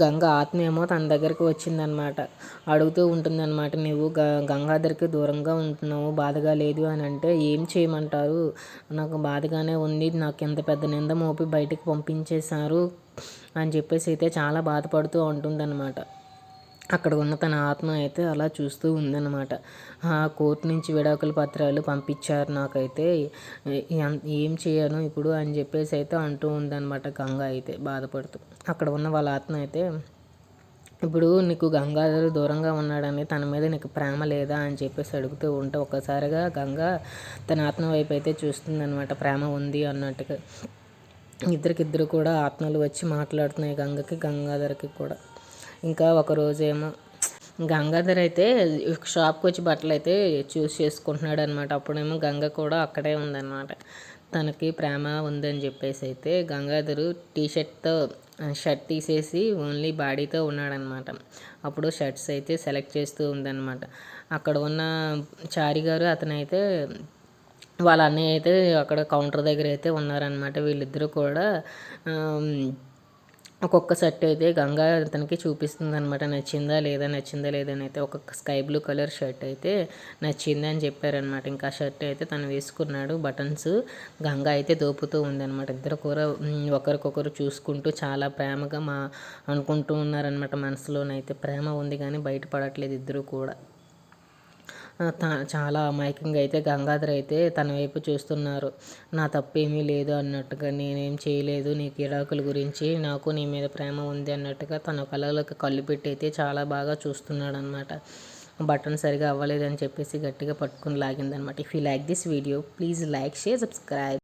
గంగ ఆత్మ ఏమో తన దగ్గరికి వచ్చిందనమాట. అడుగుతూ ఉంటుందన్నమాట, నువ్వు గంగాధర్కి దూరంగా ఉంటున్నావు, బాధగా లేదు అని అంటే, ఏం చేయమంటారు, నాకు బాధగానే ఉంది, నాకు ఎంత పెద్ద నింద మోపి బయటికి పంపించేశారు అని చెప్పేసి అయితే చాలా బాధపడుతూ ఉంటుందన్నమాట. అక్కడ ఉన్న తన ఆత్మ అయితే అలా చూస్తూ ఉందన్నమాట. కోర్టు నుంచి విడాకుల పత్రాలు పంపించారు నాకైతే, ఏం చేయను ఇప్పుడు అని చెప్పేసి అయితే అంటూ ఉందన్నమాట గంగ అయితే బాధపడుతూ. అక్కడ ఉన్న వాళ్ళ ఆత్మ అయితే, ఇప్పుడు నీకు గంగాధర్ దూరంగా ఉన్నాడని తన మీద నీకు ప్రేమ లేదా అని చెప్పేసి అడుగుతూ ఉంటే, ఒక్కసారిగా గంగ తన ఆత్మ వైపు అయితే చూస్తుందన్నమాట, ప్రేమ ఉంది అన్నట్టుగా. ఇద్దరికిద్దరు కూడా ఆత్మలు వచ్చి మాట్లాడుతున్నాయి, గంగకి గంగాధర్కి కూడా. ఇంకా ఒకరోజేమో గంగాధర్ అయితే షాప్కి వచ్చి బట్టలు అయితే చూస్ చేసుకుంటున్నాడు అనమాట. అప్పుడేమో గంగ కూడా అక్కడే ఉందన్నమాట. తనకి ప్రేమ ఉందని చెప్పేసి అయితే గంగాధరు టీషర్ట్తో షర్ట్ తీసేసి ఓన్లీ బాడీతో ఉన్నాడనమాట. అప్పుడు షర్ట్స్ అయితే సెలెక్ట్ చేస్తూ ఉందన్నమాట. అక్కడ ఉన్న చారి గారు అతనైతే వాళ్ళ అన్నయ్య అయితే అక్కడ కౌంటర్ దగ్గర అయితే ఉన్నారనమాట. వీళ్ళిద్దరూ కూడా ఒక్కొక్క షర్ట్ అయితే గంగా అతనికి చూపిస్తుంది అనమాట, నచ్చిందా లేదా అని అయితే. ఒక్కొక్క స్కై బ్లూ కలర్ షర్ట్ అయితే నచ్చింది అని చెప్పారనమాట. ఇంకా షర్ట్ అయితే తను వేసుకున్నాడు, బటన్స్. గంగా అయితే దోపుతూ ఉందన్నమాట. ఇద్దరు కూడా ఒకరికొకరు చూసుకుంటూ చాలా ప్రేమగా అనుకుంటూ ఉన్నారనమాట. మనసులోనైతే ప్రేమ ఉంది కానీ బయటపడట్లేదు ఇద్దరు కూడా. చాలా అమాయకంగా అయితే గంగాధర్ అయితే తన వైపు చూస్తున్నారు. నా తప్పేమీ లేదు అన్నట్టుగా, నేనేం చేయలేదు, నీ విడాకుల గురించి నాకు నీ మీద ప్రేమ ఉంది అన్నట్టుగా తన కళ్ళలోకి కళ్ళు పెట్టి అయితే చాలా బాగా చూస్తున్నాడు అనమాట. బటన్ సరిగా అవ్వలేదని చెప్పేసి గట్టిగా పట్టుకుని లాగిందనమాట. If you like this video please like, share, subscribe.